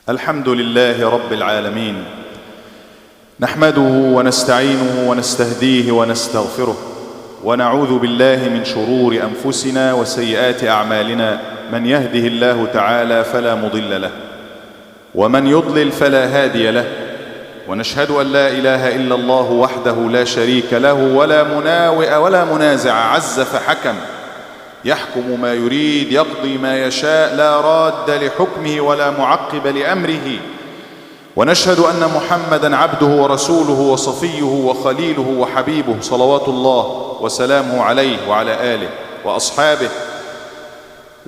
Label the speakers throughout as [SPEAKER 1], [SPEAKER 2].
[SPEAKER 1] الحمد لله رب العالمين، نحمده ونستعينه ونستهديه ونستغفره، ونعوذ بالله من شرور أنفسنا وسيئات أعمالنا. من يهده الله تعالى فلا مضل له، ومن يضلل فلا هادي له، ونشهد أن لا إله إلا الله وحده لا شريك له ولا مناوئ ولا منازع، عز فحكم، يحكم ما يريد، يقضي ما يشاء، لا راد لحكمه ولا معقب لأمره. ونشهد أن محمدًا عبده ورسوله وصفيه وخليله وحبيبه، صلوات الله وسلامه عليه وعلى آله وأصحابه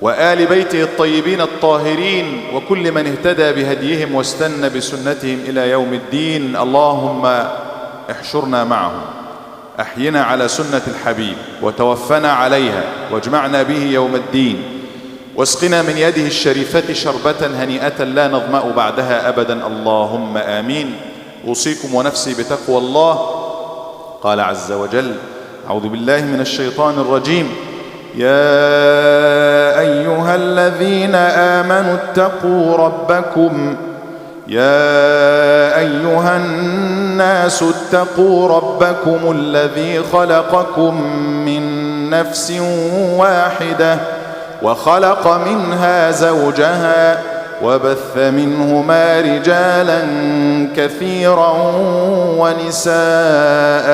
[SPEAKER 1] وآل بيته الطيبين الطاهرين، وكل من اهتدى بهديهم واستنى بسنتهم إلى يوم الدين. اللهم احشرنا معهم، أحينا على سنة الحبيب وتوفنا عليها، واجمعنا به يوم الدين، واسقنا من يده الشريفة شربة هنيئة لا نظمأ بعدها أبدا، اللهم آمين. أوصيكم ونفسي بتقوى الله. قال عز وجل: أعوذ بالله من الشيطان الرجيم: يا أيها الذين آمنوا اتقوا ربكم، يا أيها الناس اتقوا ربكم الذي خلقكم من نفس واحدة، وخلق منها زوجها، وبث منهما رجالا كثيرا ونساء،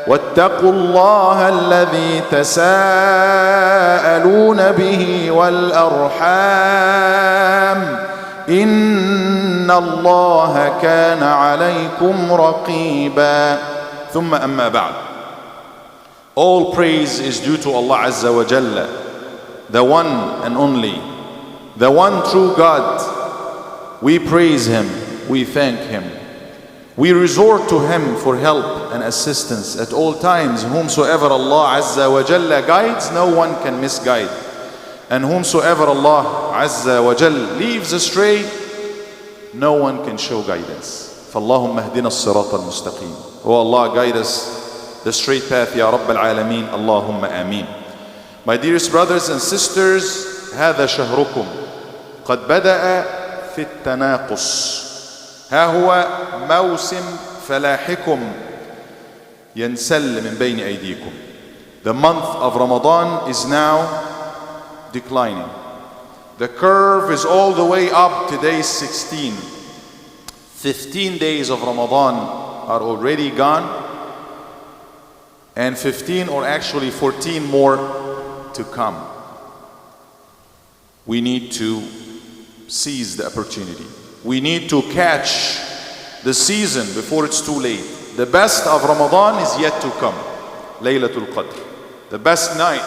[SPEAKER 1] واتقوا الله الذي تساءلون به والأرحام، إن الله كان عليكم رقيبا. ثم أما بعد. All praise is due to Allah Azza wa Jalla, the one and only, the one true God. We praise Him, we thank Him, we resort to Him for help and assistance at all times. Whomsoever Allah Azza wa Jalla guides, no one can misguide. And whomsoever Allah Azza wa Jal leaves astray, no one can show guidance. فَاللَّهُمَّ اهْدِنَا الصِّرَاطَ الْمُسْتَقِيمِ. Oh Allah, guide us the straight path, Ya Rabb al-Alameen. Allahumma ameen. My dearest brothers and sisters, هذا شهركم قد بدأ في التناقص. ها هو موسم فلاحكم ينسل من بين أيديكم. The month of Ramadan is now declining. The curve is all the way up. Today is 16. 15 days of Ramadan are already gone, and 15 or actually 14 more to come. We need to seize the opportunity. We need to catch the season before it's too late. The best of Ramadan is yet to come. Laylatul Qadr. The best night.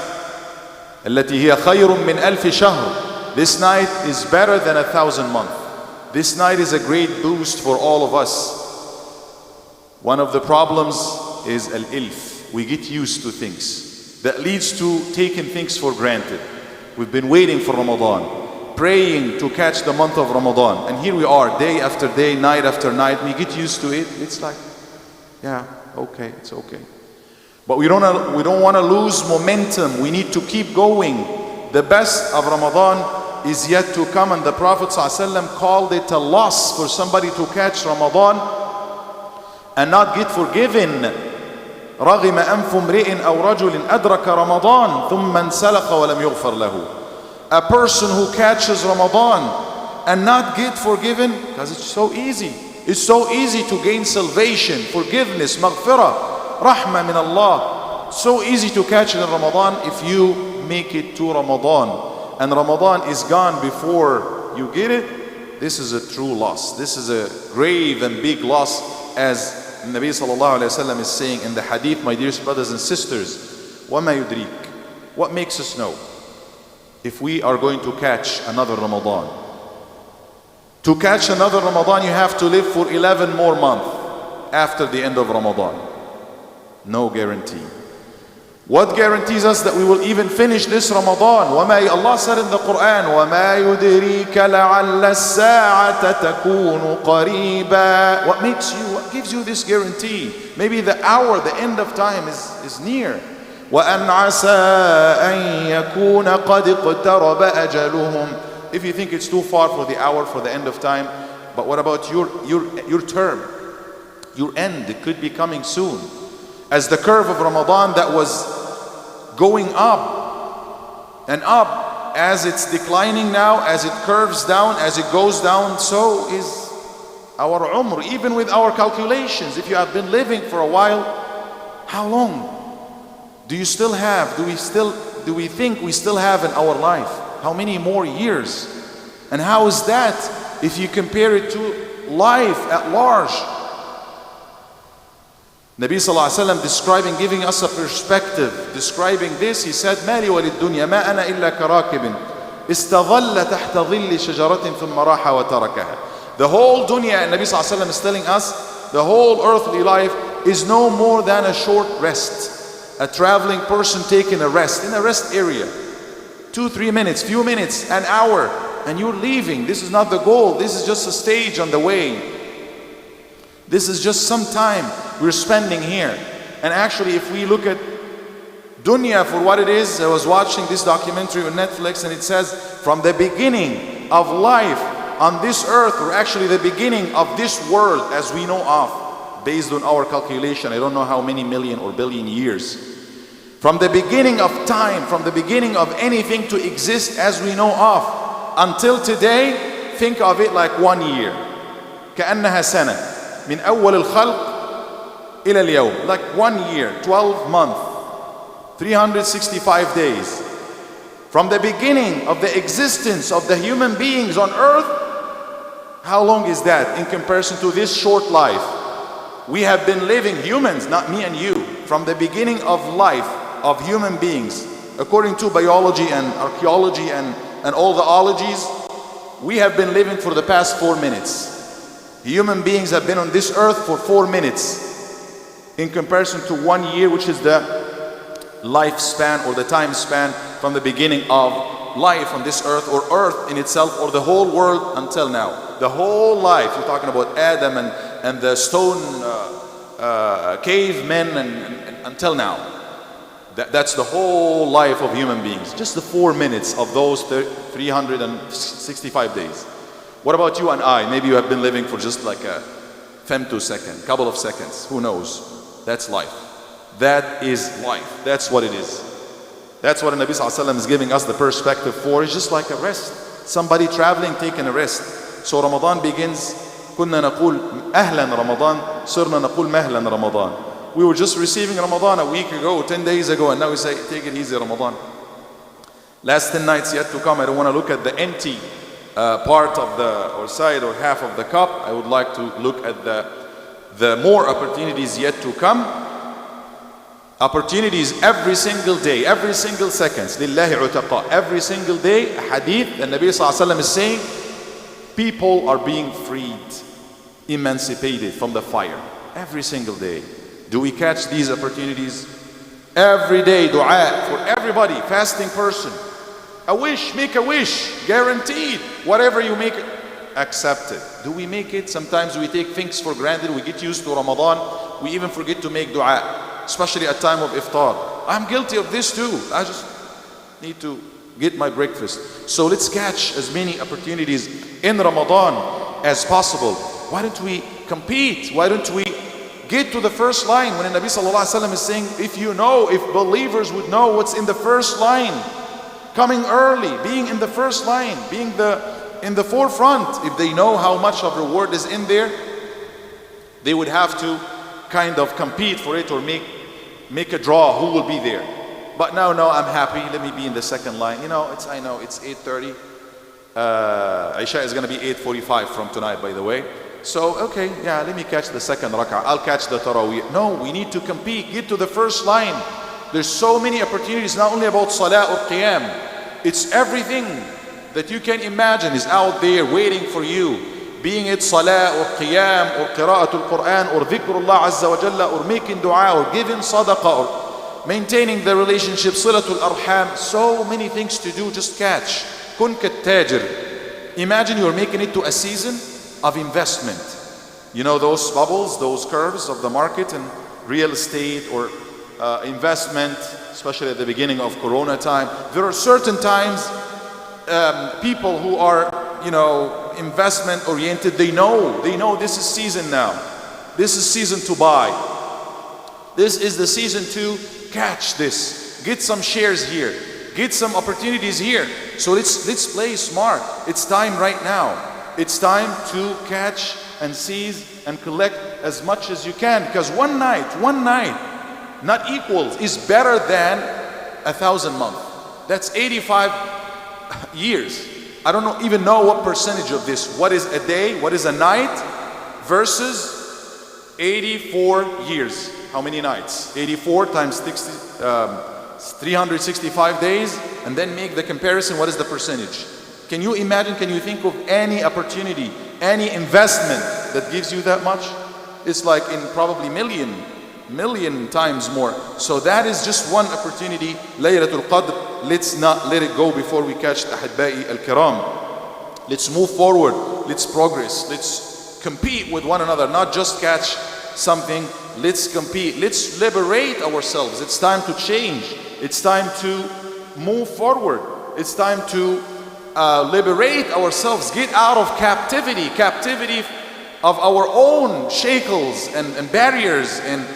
[SPEAKER 1] التي هي خير من ألف شهر. This night is better than 1,000 months. This night is a great boost for all of us. One of the problems is al-ilf. We get used to things. That leads to taking things for granted. We've been waiting for Ramadan, praying to catch the month of Ramadan. And here we are, day after day, night after night. We get used to it. It's like, yeah, okay, it's okay. But we don't want to lose momentum. We need to keep going. The best of Ramadan is yet to come. And the Prophet ﷺ called it a loss for somebody to catch Ramadan and not get forgiven. رغم أنف امرئ أو رجل أدرك رمضان ثم انسلخ ولم يغفر له. A person who catches Ramadan and not get forgiven, because it's so easy. It's so easy to gain salvation, forgiveness, maghfirah, rahmah min Allah. So easy to catch it in Ramadan if you make it to Ramadan. And Ramadan is gone before you get it. This is a true loss. This is a grave and big loss, as Nabi sallallahu alayhi wa sallam is saying in the hadith. My dearest brothers and sisters, وَمَا يُدْرِيك, what makes us know if we are going to catch another Ramadan? To catch another Ramadan, you have to live for 11 more months after the end of Ramadan. No guarantee. What guarantees us that we will even finish this Ramadan? Allah said in the Quran, وَمَا يُدْرِيكَ لَعَلَّ السَّاعَةَ تَكُونُ قَرِيبًا. What gives you this guarantee? Maybe the hour, the end of time is near. وَأَنْ عَسَىٰ أَنْ يَكُونَ قَدْ اقْتَرَبَ أَجَلُهُمْ. If you think it's too far for the hour, for the end of time, but what about your term? Your end, it could be coming soon. As the curve of Ramadan that was going up and up, as it's declining now, as it curves down, as it goes down, so is our umr. Even with our calculations, if you have been living for a while, how long do you still have? Do we think we still have in our life? How many more years? And how is that if you compare it to life at large? Nabi sallallahu alayhi wa sallam describing, giving us a perspective, describing this, he said, مَا لِي وَلِلدُّنْيَا مَا أَنَا إِلَّا كَرَاكِبٍ إِسْتَظَلَّ تَحْتَ ظِلِّ شَجَرَةٍ ثُمَّ رَاحَ وَتَرَكَهَا. The whole dunya, and Nabi sallallahu alayhi wa sallam is telling us, the whole earthly life is no more than a short rest. A traveling person taking a rest, in a rest area. 2-3 minutes, few minutes, an hour, and you're leaving. This is not the goal. This is just a stage on the way. This is just some time we're spending here. And actually, if we look at dunya for what it is, I was watching this documentary on Netflix, and it says from the beginning of life on this earth, or actually the beginning of this world as we know of, based on our calculation, I don't know how many million or billion years. From the beginning of time, from the beginning of anything to exist as we know of, until today, think of it like 1 year. كأنها سنة. من أول الخلق إلى اليوم. Like 1 year, 12 months, 365 days. From the beginning of the existence of the human beings on earth, how long is that in comparison to this short life? We have been living, humans, not me and you, from the beginning of life of human beings, according to biology and archaeology and all the ologies, we have been living for the past 4 minutes. Human beings have been on this earth for 4 minutes in comparison to 1 year, which is the lifespan or the time span from the beginning of life on this earth, or earth in itself, or the whole world until now. The whole life, you're talking about Adam and the stone cavemen and until now. That's the whole life of human beings. Just the 4 minutes of those 365 days. What about you and I? Maybe you have been living for just like a femtosecond, couple of seconds. Who knows? That's life. That is life. That's what it is. That's what the Nabi Sallallahu Alaihi Wasallam is giving us the perspective for. It's just like a rest. Somebody traveling, taking a rest. So Ramadan begins. كنا نقول أهلا رمضان صرنا نقول مهلا رمضان. We were just receiving Ramadan a week ago, 10 days ago, and now we say, take it easy, Ramadan. Last 10 nights yet to come. I don't want to look at the empty part of the, or side or half of the cup. I would like to look at the more opportunities yet to come. Opportunities every single day, every single second. Lillahi utaqa. Every single day, a hadith, the Nabi Sallallahu Alaihi Wasallam is saying, people are being freed, emancipated from the fire. Every single day. Do we catch these opportunities? Every day, dua for everybody, fasting person. A wish, make a wish, guaranteed. Whatever you make, accept it. Do we make it? Sometimes we take things for granted. We get used to Ramadan. We even forget to make dua, especially at time of iftar. I'm guilty of this too. I just need to get my breakfast. So let's catch as many opportunities in Ramadan as possible. Why don't we compete? Why don't we get to the first line? When the Nabi Sallallahu Alaihi Wasallam is saying, if believers would know what's in the first line, coming early, being in the first line, being in the forefront, if they know how much of reward is in there, they would have to kind of compete for it or make a draw who will be there. But no, I'm happy. Let me be in the second line. I know it's 8:30. Isha is going to be 8:45 from tonight, by the way. So, okay, yeah, let me catch the second rak'ah. I'll catch the tarawih. No, we need to compete. Get to the first line. There's so many opportunities, not only about salah or qiyam. It's everything that you can imagine is out there waiting for you. Being it salah or qiyam or qira'atul Quran or dhikrullah azza wa jalla or making dua or giving sadaqah or maintaining the relationship, silatul arham. So many things to do. Just catch. Kun kattajir. Imagine you're making it to a season of investment. Those bubbles, those curves of the market and real estate or investment, especially at the beginning of Corona time. There are certain times people who are, investment oriented, they know this is season now. This is season to buy. This is the season to catch this. Get some shares here. Get some opportunities here. So let's play smart. It's time right now. It's time to catch and seize and collect as much as you can, because one night not equals is better than 1,000 months. That's 85 years. I don't even know what percentage of this. What is a day? What is a night versus 84 years? How many nights? 84 times 365 days, and then make the comparison. What is the percentage? Can you imagine, can you think of any opportunity, any investment that gives you that much? It's like in probably million times more. So that is just one opportunity, Laylatul Qadr. Let's not let it go before we catch Ahibba'i al-Kiram. Let's move forward. Let's progress. Let's compete with one another, not just catch something. Let's compete. Let's liberate ourselves. It's time to change. It's time to move forward. It's time to liberate ourselves, get out of captivity of our own shackles and barriers and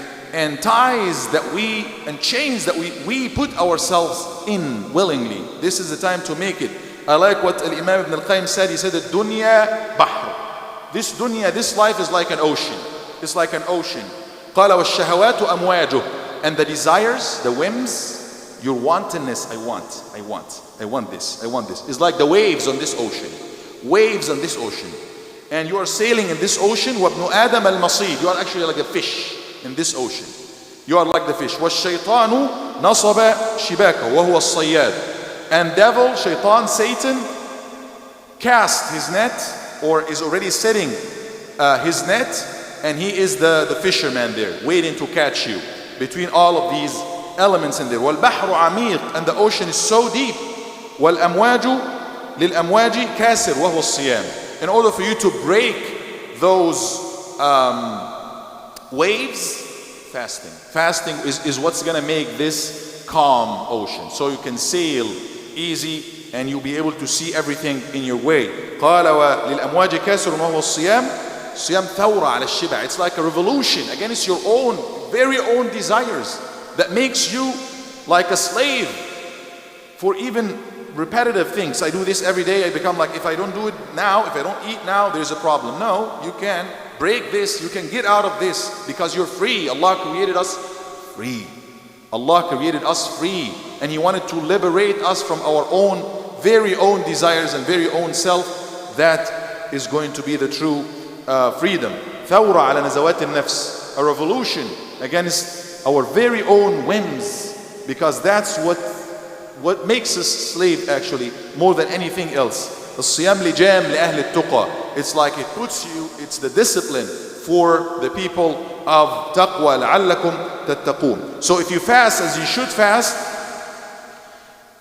[SPEAKER 1] ties and chains that we put ourselves in willingly. This is the time to make it. I like what Imam Ibn al-Qayyim said. He said, "Dunya bahr." This dunya, this life is like an ocean. It's like an ocean. قال والشهوات أمواجه. And the desires, the whims, your wantonness, I want this. It's like the waves on this ocean. Waves on this ocean. And you are sailing in this ocean. وَابْنُ آدَمَ الْمَصِيدُ. You are actually like a fish in this ocean. You are like the fish. وَالشَّيْطَانُ نَصَبَ شِبَاكَهُ وَهُوَ الصَّيَّادُ. And devil, shaitan, Satan, cast his net, or is already setting his net, and he is the fisherman there, waiting to catch you. Between all of these elements in there. وَالْبَحْرُ عَمِيقٌ. And the ocean is so deep. وَالْأَمْوَاجُ لِلْأَمْوَاجِ كَاسِرٌ وَهُوَ الصِّيَامُ. In order for you to break those waves, fasting. Fasting is what's going to make this calm ocean. So you can sail easy and you'll be able to see everything in your way. قال وللأمواج كاسر وهو الصيام. صيام ثورة على الشبع. It's like a revolution against your own, very own desires that makes you like a slave for even repetitive things. I do this every day. I become like, if I don't do it now, if I don't eat now, there's a problem. No, you can break this. You can get out of this because you're free. Allah created us free. Allah created us free, and He wanted to liberate us from our own, very own desires and very own self. That is going to be the true freedom. ثورة على نزوات النفس, a revolution against our very own whims, because that's what makes us slave actually more than anything else. الصيام لجام لأهل التقى. It's like it puts you, it's the discipline for the people of taqwa. لعلكم تتقون. So if you fast as you should fast,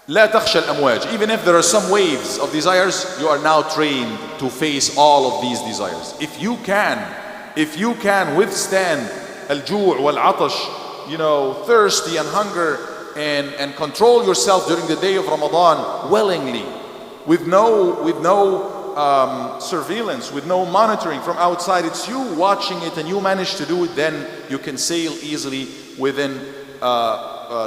[SPEAKER 1] لا تخشى الأمواج. Even if there are some waves of desires, you are now trained to face all of these desires. If you can withstand الجوع والعطش, thirsty and hunger, and control yourself during the day of Ramadan willingly, with no surveillance, with no monitoring from outside. It's you watching it and you manage to do it, then you can sail easily within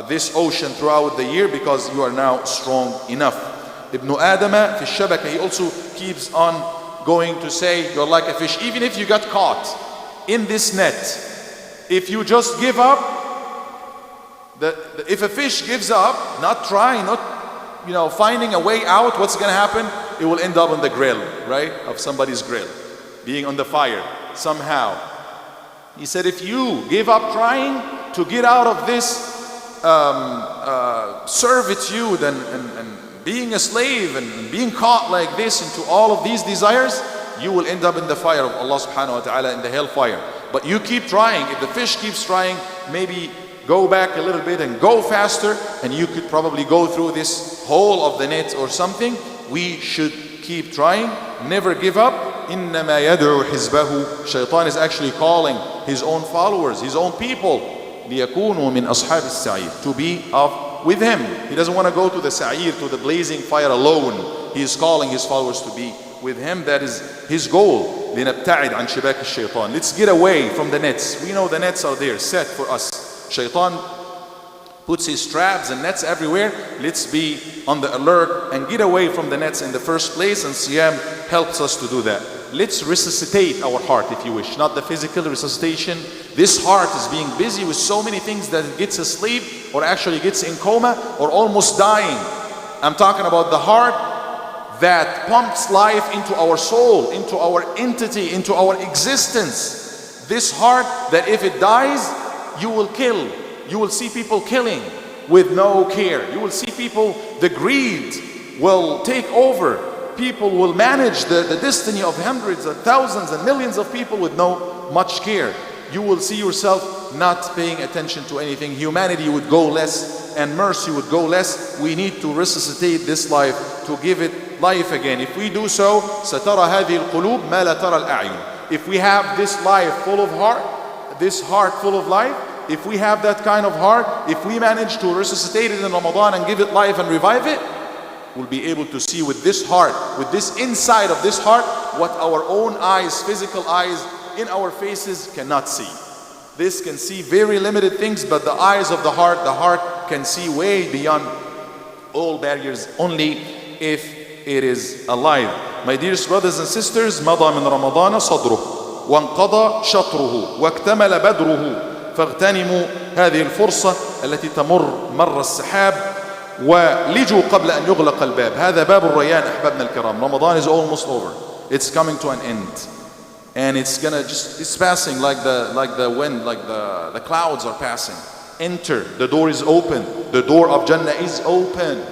[SPEAKER 1] this ocean throughout the year because you are now strong enough. Ibn Adam fi shabaka, he also keeps on going to say, you're like a fish. Even if you got caught in this net, if you just give up, if a fish gives up, not trying, not finding a way out, what's going to happen? It will end up on the grill, right? Of somebody's grill, being on the fire somehow. He said, if you give up trying to get out of this servitude and being a slave and being caught like this into all of these desires, you will end up in the fire of Allah subhanahu wa ta'ala, in the hellfire. But you keep trying. If the fish keeps trying, maybe go back a little bit and go faster, and you could probably go through this hole of the net or something. We should keep trying, never give up. إنما يدعو حزبه. Shaitan is actually calling his own followers, his own people, ليكونوا من أصحاب السعير, to be with him. He doesn't want to go to the sa'ir, to the blazing fire alone. He is calling his followers to be with him. That is his goal. لنبتعد عن شباك الشيطان. Let's get away from the nets. We know the nets are there, set for us. Shaitan puts his traps and nets everywhere. Let's be on the alert and get away from the nets in the first place, and Siyam helps us to do that. Let's resuscitate our heart, if you wish, not the physical resuscitation. This heart is being busy with so many things that it gets asleep or actually gets in coma or almost dying. I'm talking about the heart that pumps life into our soul, into our entity, into our existence. This heart that if it dies, you will kill. You will see people killing with no care. You will see people, the greed will take over. People will manage the destiny of hundreds of thousands and millions of people with no much care. You will see yourself not paying attention to anything. Humanity would go less and mercy would go less. We need to resuscitate this life, to give it life again. If we do so, سترى هذه القلوب ما لا ترى الأعين. If we have this life full of heart, this heart full of life, if we have that kind of heart, if we manage to resuscitate it in Ramadan and give it life and revive it, we'll be able to see with this heart, with this inside of this heart, what our own eyes, physical eyes in our faces cannot see. This can see very limited things, but the eyes of the heart can see way beyond all barriers, only if it is alive. My dearest brothers and sisters, مضى من رمضان صدره وانقضى شطره واكتمل بدره فاغتنموا هذه الفرصة التي تمر مر السحاب ولجوا قبل أن يغلق الباب. هذا باب الريان أحبابنا الكرام. Ramadan is almost over. It's coming to an end, and it's passing like the wind, like the clouds are passing. Enter. The door is open. The door of Jannah is open.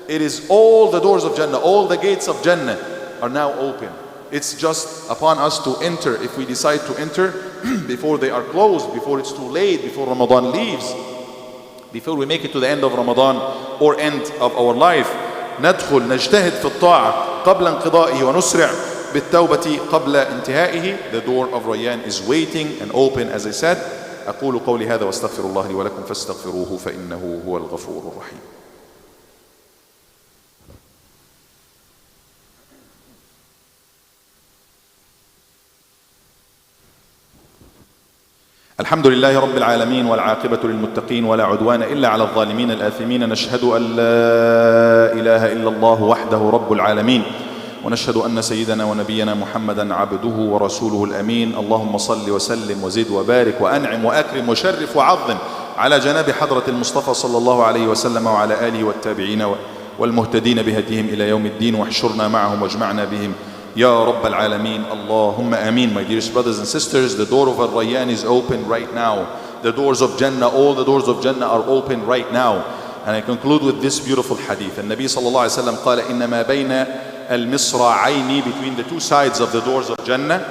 [SPEAKER 1] It is all the doors of Jannah, all the gates of Jannah are now open. It's just upon us to enter. If we decide to enter before they are closed, before it's too late, before Ramadan leaves, before we make it to the end of Ramadan or end of our life, ندخل نجتهد في الطاعة قبل انقضائه ونسرع بالتوبة قبل انتهائه. The door of Rayyan is waiting and open, as I said. أقول قولي هذا واستغفر الله لي ولكم فاستغفروه فإنه هو الغفور الرحيم. الحمد لله رب العالمين والعاقبة للمتقين ولا عدوان إلا على الظالمين الآثمين. نشهد أن لا إله إلا الله وحده رب العالمين، ونشهد أن سيدنا ونبينا محمدا عبده ورسوله الأمين. اللهم صل وسلم وزد وبارك وأنعم وأكرم وشرف وعظم على جناب حضرة المصطفى صلى الله عليه وسلم وعلى آله والتابعين والمهتدين بهديهم إلى يوم الدين، واحشرنا معهم واجمعنا بهم يا رب العالمين. اللهم آمين. My dearest brothers and sisters, the door of Al-Rayyan is open right now. The doors of Jannah, all the doors of Jannah are open right now. And I conclude with this beautiful hadith. And Nabi sallallahu alayhi wa sallam قال إنما بين المصراعين, between the two sides of the doors of Jannah,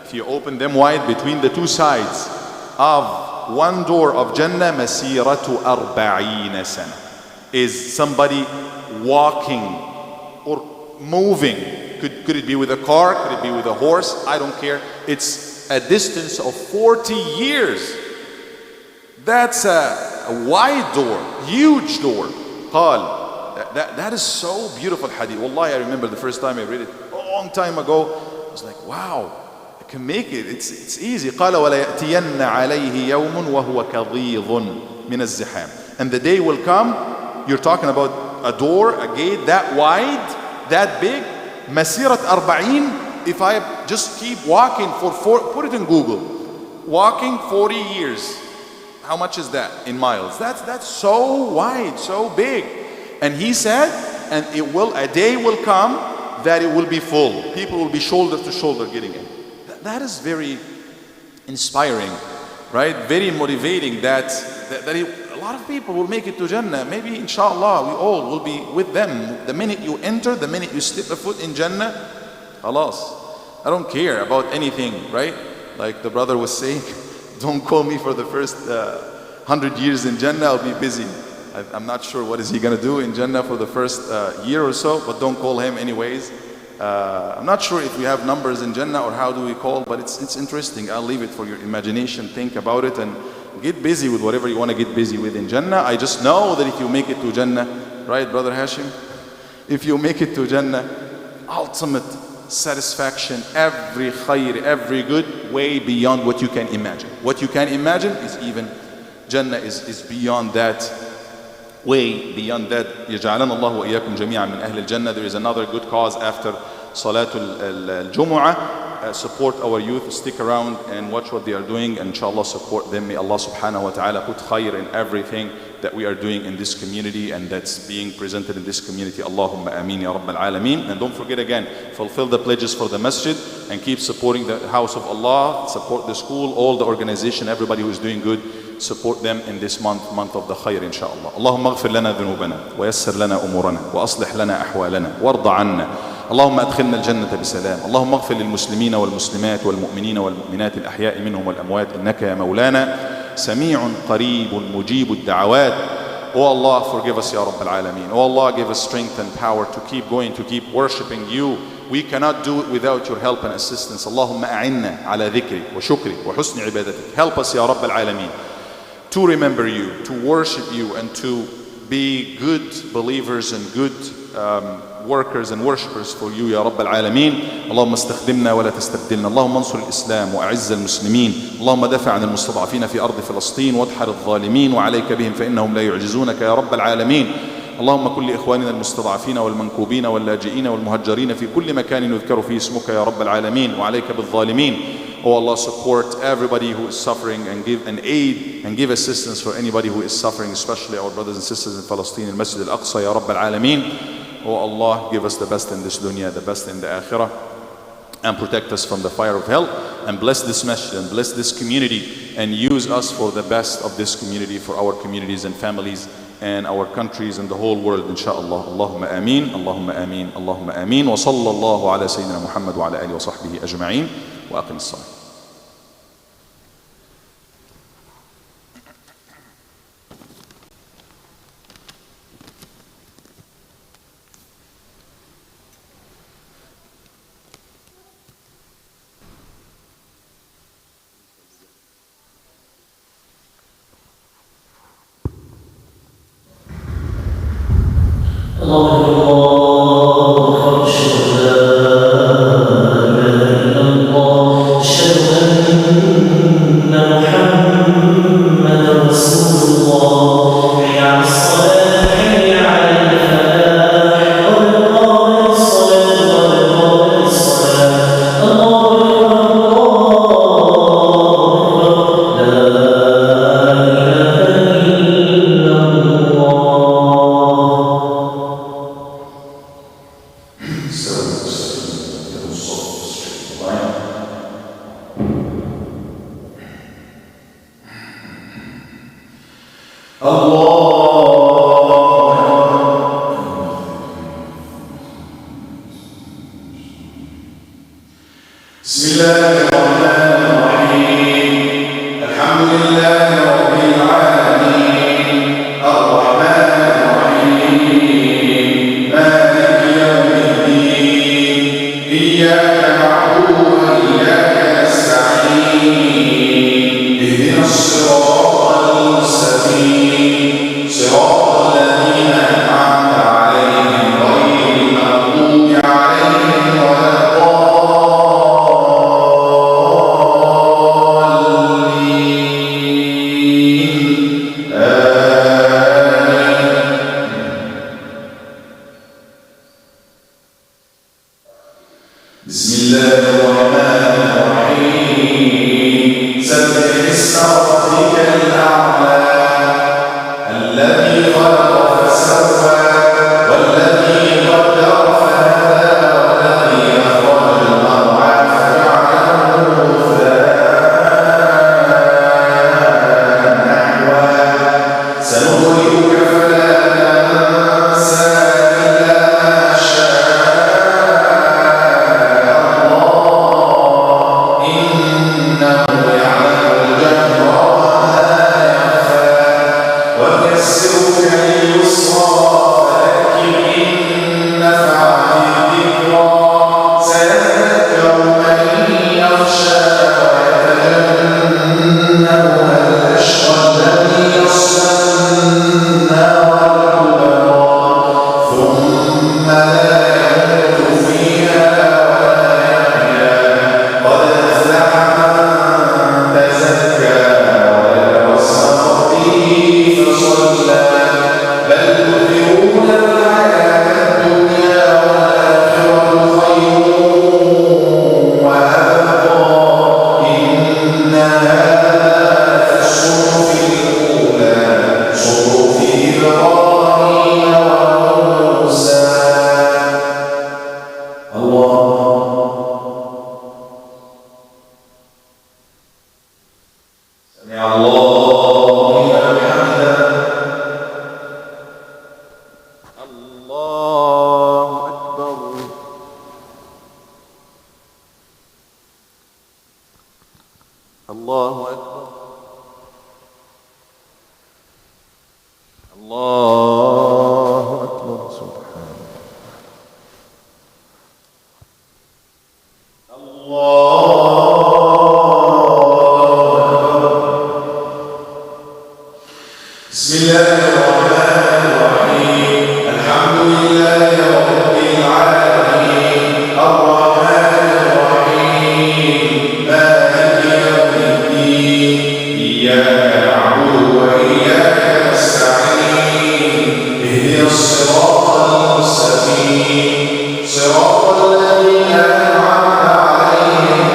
[SPEAKER 1] if you open them wide, between the two sides of one door of Jannah, مسيرة 40 سنة, is somebody walking or moving. Could it be with a car? Could it be with a horse? I don't care. It's a distance of 40 years. That's a wide door, huge door. قال, that is so beautiful hadith. Wallahi, I remember the first time I read it a long time ago. I was like, wow, I can make it. It's easy. قال ولا يأتين عليه يوم وهو كظيظ من الزحام. And the day will come. You're talking about a door, a gate that wide, that big. مسيرة 40. If I just keep walking put it in Google, walking 40 years, how much is that in miles? That's so wide, so big. And he said, and a day will come that it will be full. People will be shoulder to shoulder getting in. That is very inspiring, right? Very motivating that a lot of people will make it to Jannah. Maybe inshallah we all will be with them. The minute you enter, the minute you step a foot in Jannah, alas, I don't care about anything, right? Like the brother was saying, don't call me for the first 100 years in Jannah, I'll be busy. I'm not sure what is he going to do in Jannah for the first year or so, but don't call him anyways. I'm not sure if we have numbers in Jannah or how do we call, but it's interesting. I'll leave it for your imagination. Think about it and get busy with whatever you want to get busy with in Jannah. I just know that if you make it to Jannah, right, Brother Hashim? If you make it to Jannah, ultimate satisfaction, every khair, every good, way beyond what you can imagine. What you can imagine is even, Jannah is beyond that, way beyond that. يجعلنا الله وإياكم جميعا من أهل الجنة. There is another good cause after Salatul Jumu'ah. Support our youth, stick around and watch what they are doing, and inshallah support them. May Allah subhanahu wa ta'ala put khair in everything that we are doing in this community and that's being presented in this community. Allahumma ameen ya rabbal alameen. And don't forget again, fulfill the pledges for the masjid and keep supporting the house of Allah, support the school, all the organization, everybody who is doing good. Support them in this month of the khair inshallah. Allahumma اغفر لنا ذنوبنا ويسر لنا أمورنا وأصلح لنا أحوالنا وارض عنا. اللهم أدخلنا الجنة بسلام. اللهم اغفر للمسلمين والمسلمات والمؤمنين والمؤمنات الأحياء منهم والأموات إنك يا مولانا سميع قريب مجيب الدعوات. Oh Allah, forgive us ya Rabb al-Alameen. Oh Allah, give us strength and power to keep going, to keep worshipping you. We cannot do it without your help and assistance. Allahumma a'inna ala dhikri wa shukri wa husni ibadatik. Help us ya Rabb al-Alameen to remember you, to worship you, and to be good believers and good workers and worshippers for you يا رب العالمين. اللهم استخدمنا ولا تستبدلنا. اللهم انصر الإسلام وأعز المسلمين. اللهم دافع عن المستضعفين في أرض فلسطين وادحر الظالمين وعليك بهم فإنهم لا يعجزونك يا رب العالمين. اللهم كن لإخواننا المستضعفين والمنكوبين واللاجئين والمهجرين في كل مكان يذكر فيه اسمك يا رب العالمين وعليك بالظالمين. Oh Allah, support everybody who is suffering and give an aid and give assistance for anybody who is suffering, especially our brothers and sisters in Palestine, in Masjid al-Aqsa ya Rabb al-Alameen. Oh Allah, give us the best in this dunya, the best in the akhirah, and protect us from the fire of hell, and bless this masjid and bless this community, and use us for the best of this community, for our communities and families and our countries and the whole world, inshallah. Allahumma ameen, Allahumma ameen, Allahumma ameen. Wa sallallahu ala Sayyidina Muhammad wa ala alihi wa sahbihi ajma'in. Wa aqim as-salat. استووا مستقيما الصف straight line. بسم الله الرحمن الرحيم. الحمد لله رب العالمين الرحمن الرحيم مالك يوم الدين إياك نعبد وإياك نستعين اهدنا الصراط المستقيم صراط الذين أنعمت عليهم غير المغضوب عليهم ولا بسم الله الرحمن الرحيم. سبح اسم ربك الأعلى الذي خلق فسوى والذي قدر فهدى والذي أخرج المرعى فجعله غثاء نحوا سنقرئك فلا تنسى إلا ما شاء الله أكبر. الله أكبر. سبحان الله. بسم الله الرحمن الرحيم. الحمد لله رب العالمين الرحمن الرحيم مالك يوم الدين إياك نعبد وإياك نستعين اهدنا الصراط المستقيم صراط الذين أنعمت عليهم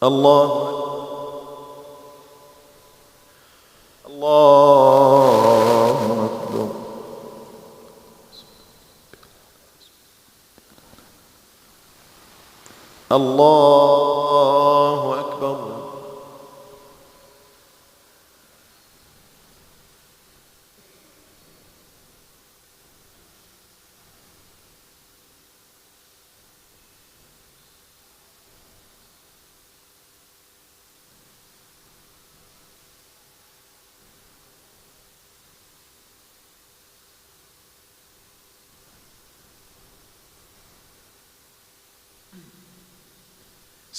[SPEAKER 1] الله الله أكبر. الله أكبر.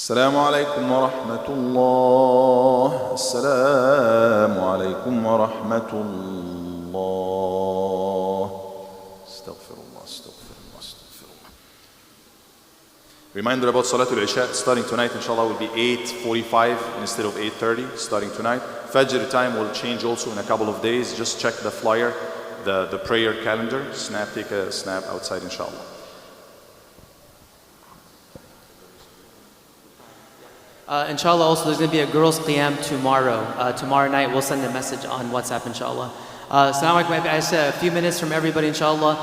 [SPEAKER 1] السلام عليكم ورحمة الله. السلام عليكم ورحمة الله. استغفر الله استغفر الله استغفر الله. Reminder about Salatul Isha starting tonight inshallah will be 8:45 instead of 8:30 starting tonight. Fajr time will change also in a couple of days. Just check the flyer, the prayer calendar. Take a snap outside inshallah.
[SPEAKER 2] Inshallah, also there's going to be a girls' qiyam tomorrow. Tomorrow night, we'll send a message on WhatsApp, inshallah. Assalamu alaikum. I said a few minutes from everybody, inshallah.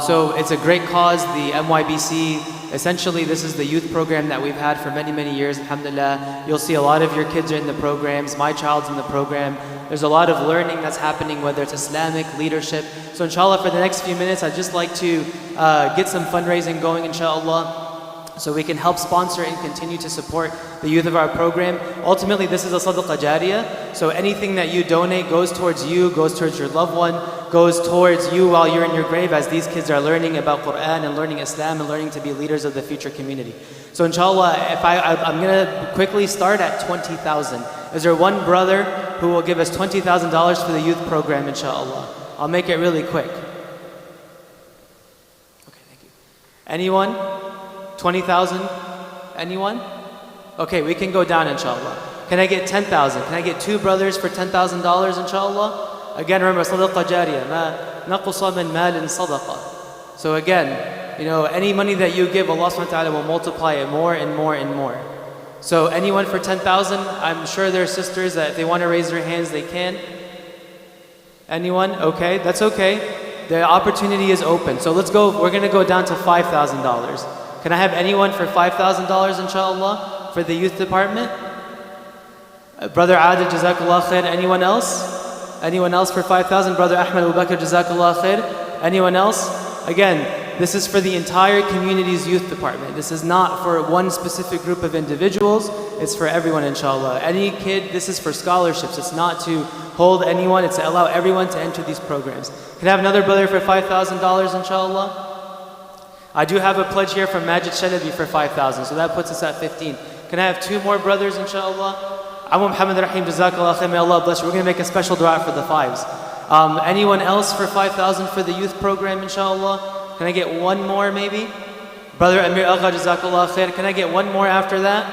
[SPEAKER 2] So it's a great cause, the MYBC. Essentially, this is the youth program that we've had for many, many years, alhamdulillah. You'll see a lot of your kids are in the programs. My child's in the program. There's a lot of learning that's happening, whether it's Islamic, leadership. So inshallah, for the next few minutes, I'd just like to get some fundraising going, inshallah, so we can help sponsor and continue to support the youth of our program. Ultimately, this is a sadaqah jariyah, so anything that you donate goes towards you, goes towards your loved one, goes towards you while you're in your grave, as these kids are learning about Quran and learning Islam and learning to be leaders of the future community. So inshallah, I'm going to quickly start at 20,000. Is there one brother who will give us $20,000 for the youth program, inshallah? I'll make it really quick. Okay, thank you. Anyone? 20,000? Anyone? Okay, we can go down, inshallah. Can I get 10,000? Can I get two brothers for $10,000, inshallah? Again, remember, sadaqah jariyah. Ma naqusa min malin sadaqah. So again, any money that you give, Allah subhanahu wa ta'ala will multiply it more and more and more. So anyone for 10,000? I'm sure there are sisters that if they want to raise their hands, they can. Anyone? Okay, that's okay. The opportunity is open. So let's go, we're going to go down to $5,000. Can I have anyone for $5,000, inshallah, for the youth department? Brother Adil, Jazakallah khair. Anyone else? Anyone else for 5,000? Brother Ahmed Abu Bakr, Jazakallah khair. Anyone else? Again, this is for the entire community's youth department. This is not for one specific group of individuals. It's for everyone, inshallah. Any kid, this is for scholarships. It's not to hold anyone. It's to allow everyone to enter these programs. Can I have another brother for $5,000, inshallah? I do have a pledge here from Majid Shalabi for 5,000, so that puts us at 15. Can I have two more brothers, inshallah? Abu Muhammad Rahim, Jazakallah khair, may Allah bless you. We're going to make a special dua for the fives. Anyone else for 5,000 for the youth program, inshallah? Can I get one more maybe? Brother Amir Agha, Jazakallah khair. Can I get one more after that?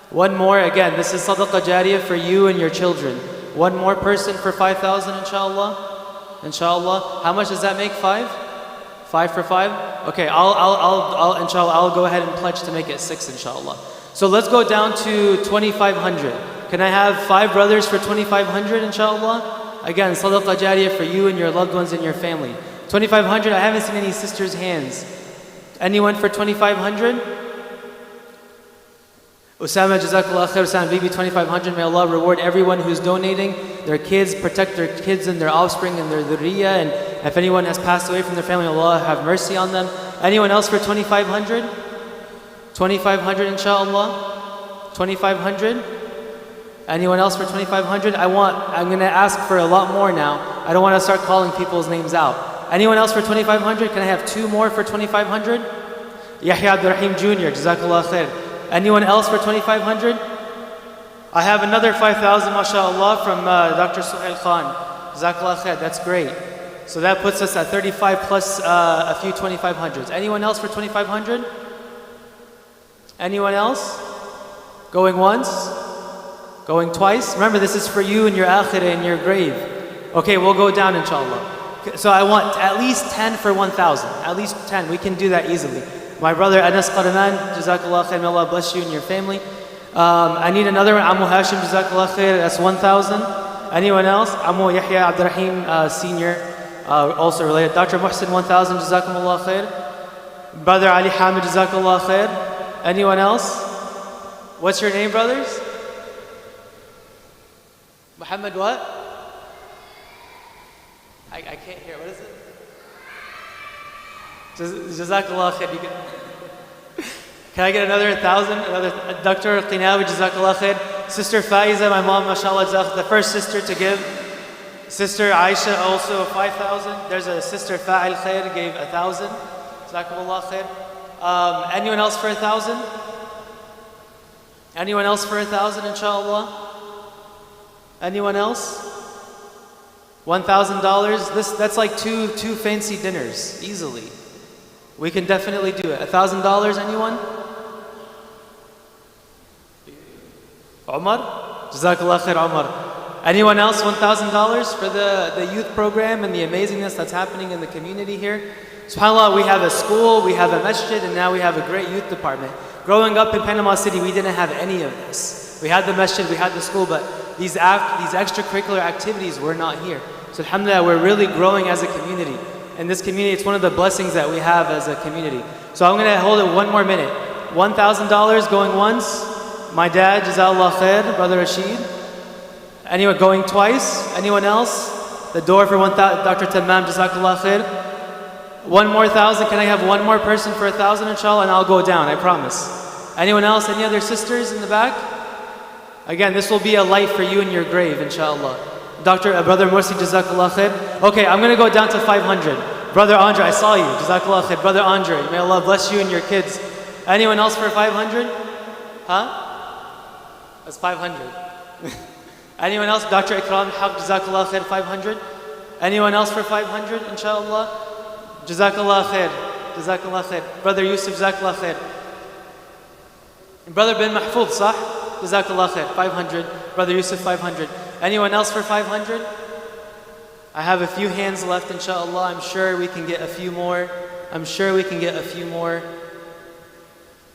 [SPEAKER 2] One more, again, this is sadaqah jariyah for you and your children. One more person for 5,000, inshallah? Inshallah. How much does that make? 5? 5 for 5? Okay, inshallah, I'll go ahead and pledge to make it 6, inshallah. So let's go down to 2,500. Can I have 5 brothers for 2,500, inshallah? Again, sadaqah jariyah for you and your loved ones and your family. 2,500, I haven't seen any sisters' hands. Anyone for 2,500? Usama, Jazakallah khair, Usama Bibi, 2,500. May Allah reward everyone who's donating their kids, protect their kids and their offspring and their dhurriyyah, and if anyone has passed away from their family, Allah have mercy on them. Anyone else for 2,500? 2,500, inshallah? 2,500? Anyone else for 2,500? I'm going to ask for a lot more now. I don't want to start calling people's names out. Anyone else for 2,500? Can I have 2 more for 2,500? Yahya Abdurrahim Jr., Jazakallah khair. Anyone else for 2,500? I have another 5,000, mashallah, from Dr. Suhail Khan. Jazakallah khair, that's great. So that puts us at 35 plus a few 2,500s. Anyone else for 2,500? Anyone else? Going once? Going twice? Remember, this is for you and your akhirah and your grave. Okay, we'll go down, inshallah. So I want at least 10 for 1,000. At least 10. We can do that easily. My brother Anas Qaraman, Jazakallah khair, may Allah bless you and your family. I need another one. Ammu Hashim, Jazakallah khair. That's 1,000. Anyone else? Ammu Yahya Abdurrahim, Senior, also related. Dr. Muhsin, 1,000. Jazakumullah khair. Brother Ali Hamid, Jazakallah khair. Anyone else? What's your name, brothers? Muhammad what? I can't hear. What is it? Jazakallah khair. Can I get another 1,000? Another Dr. Qinawi, Jazakallah khair. Sister Faiza, my mom, mashallah, the first sister to give. Sister Aisha also 5,000. There's a sister Fa'il khair, gave 1,000. Jazakumullah khair. Anyone else for 1,000? Anyone else for 1,000, inshallah? Anyone else? $1,000. That's like two fancy dinners, easily. We can definitely do it. $1,000, anyone? Omar? Jazakallah khair, Omar. Anyone else $1,000 for the youth program and the amazingness that's happening in the community here? SubhanAllah, we have a school, we have a masjid, and now we have a great youth department. Growing up in Panama City, we didn't have any of this. We had the masjid, we had the school, but these extracurricular activities were not here. So alhamdulillah, we're really growing as a community. And this community, it's one of the blessings that we have as a community. So I'm gonna hold it one more minute. $1,000 going once. My dad, Jazakallah khair, Brother Rashid. Anyone going twice? Anyone else? The door for 1,000, Dr. Tamam, Jazakallah khair. One more 1,000, can I have one more person for 1,000 inshallah, and I'll go down, I promise. Anyone else, any other sisters in the back? Again, this will be a light for you in your grave, inshallah. Brother Mursi, Jazakallah khair. Okay, I'm gonna go down to 500. Brother Andre, I saw you, Jazakallah khair. Brother Andre, may Allah bless you and your kids. Anyone else for 500? Huh? That's 500. Anyone else? Dr. Ikram Haq, Jazakallah khair, 500. Anyone else for 500, inshallah? Jazakallah khair, Jazakallah khair. Brother Yusuf, Jazakallah khair. Brother bin Mahfoud, Sah? Jazakallah khair, 500. Brother Yusuf, 500. Anyone else for 500? I have a few hands left, inshallah. I'm sure we can get a few more.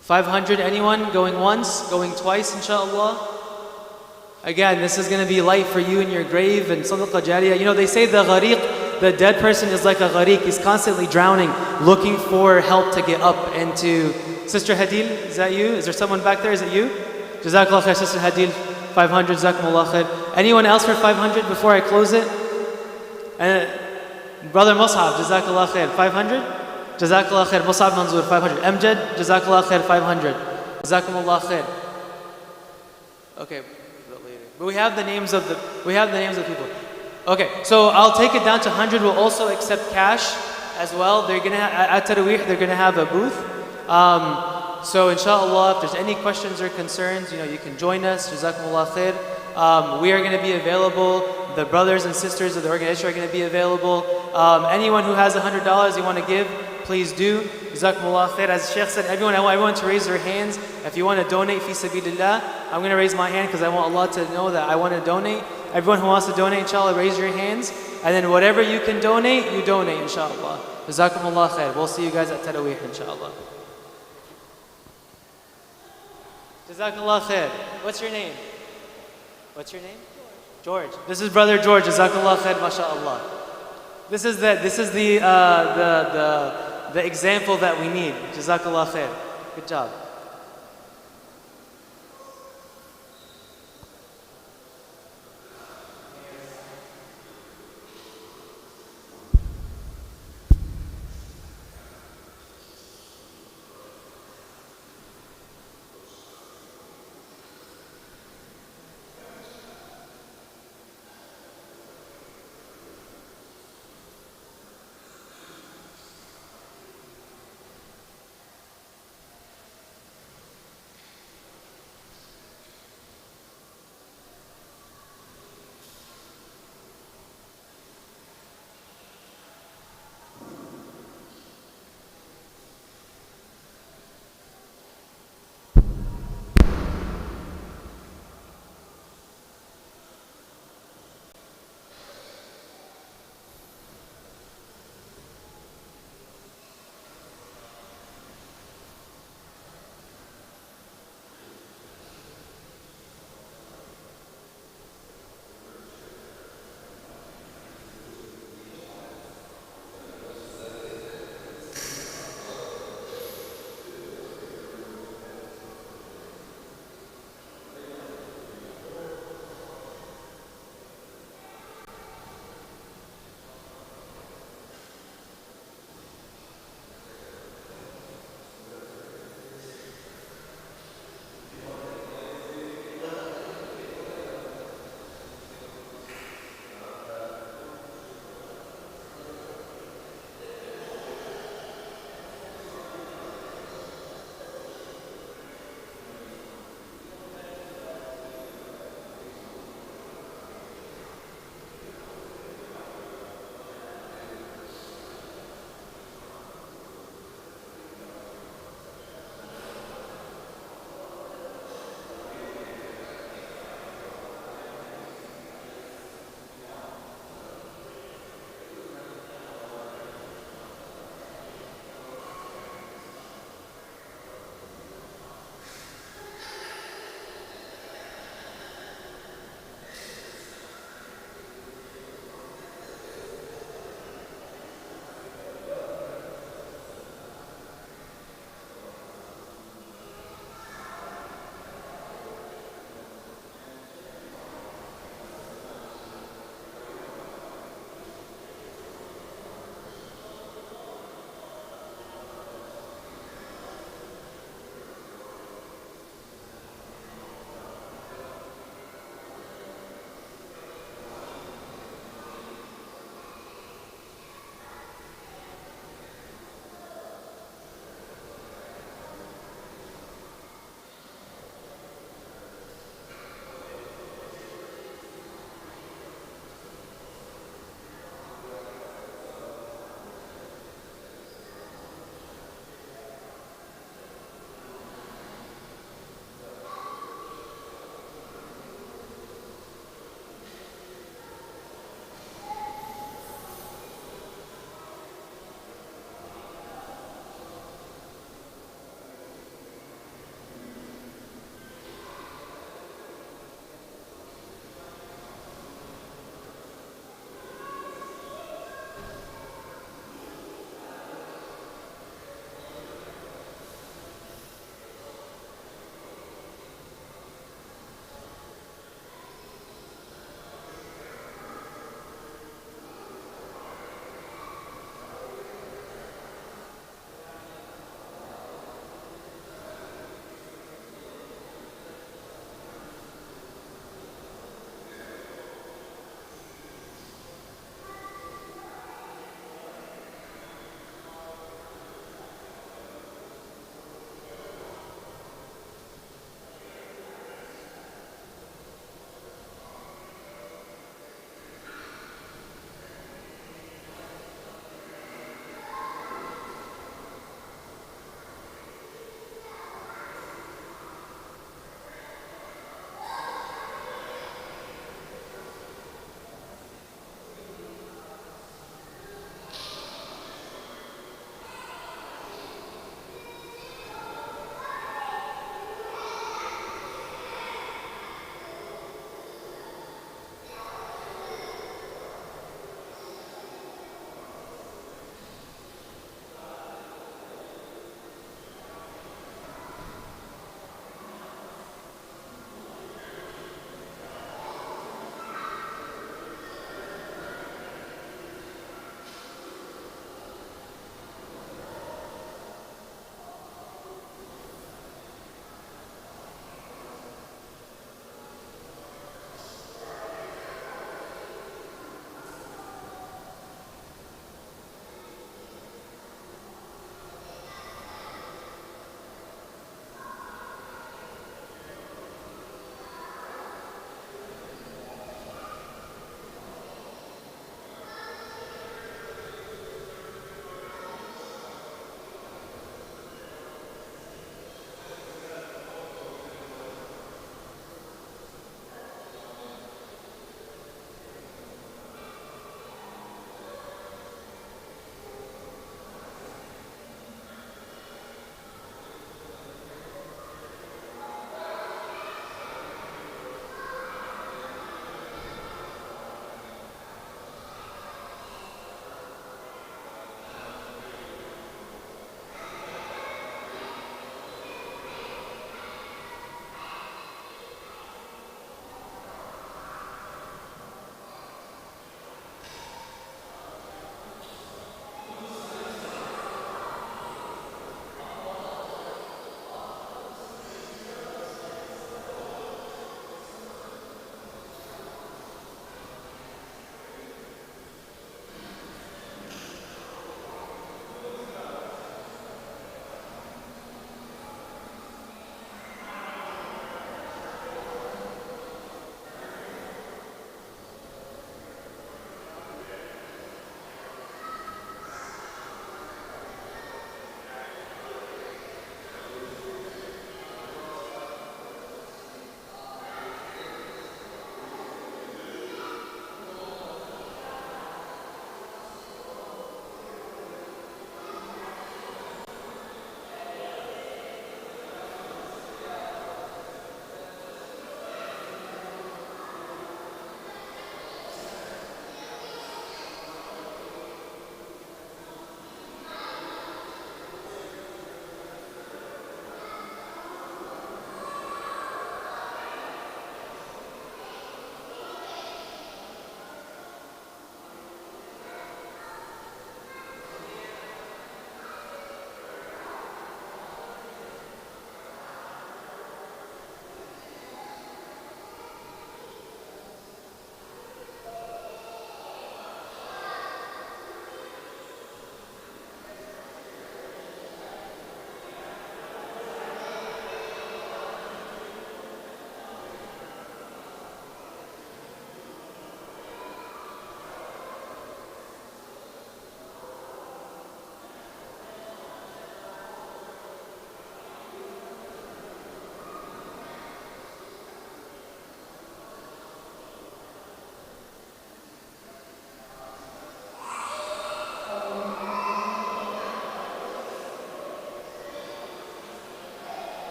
[SPEAKER 2] 500, anyone? Going once? Going twice, inshallah? Again, this is going to be light for you in your grave and sadaqah jariyah. You know, they say the ghariq, the dead person is like a ghariq. He's constantly drowning, looking for help to get up and to... Sister Hadil, is that you? Is there someone back there? Is it you? Jazakallah khair, Sister Hadil, 500, Jazakumullah khair. Anyone else for 500 before I close it? Brother Mus'ab, Jazakallah khair, 500? Jazakallah khair, Mus'ab Manzoor, 500. Amjad, Jazakallah khair, 500. Jazakumullah khair. Okay. But we have the names of people. Okay, so I'll take it down to 100. We'll also accept cash as well. They're gonna at Tarawih, they're gonna have a booth. So inshallah, if there's any questions or concerns, you can join us. Jazakumullah khair. We are gonna be available. The brothers and sisters of the organization are gonna be available. Anyone who has $100 you want to give, please do. Jazakumullah khair. As Sheikh said, I want everyone to raise their hands. If you want to donate fi sabilillah, I'm going to raise my hand because I want Allah to know that I want to donate. Everyone who wants to donate, inshallah, raise your hands. And then whatever you can donate, you donate, inshallah. Jazakumullah khair. We'll see you guys at Tarawih, inshallah. Jazakallah khair. What's your name? What's your name? George. This is Brother George. Jazakallah khair, mashallah. This is the example that we need. Jazakallah khair. Good job.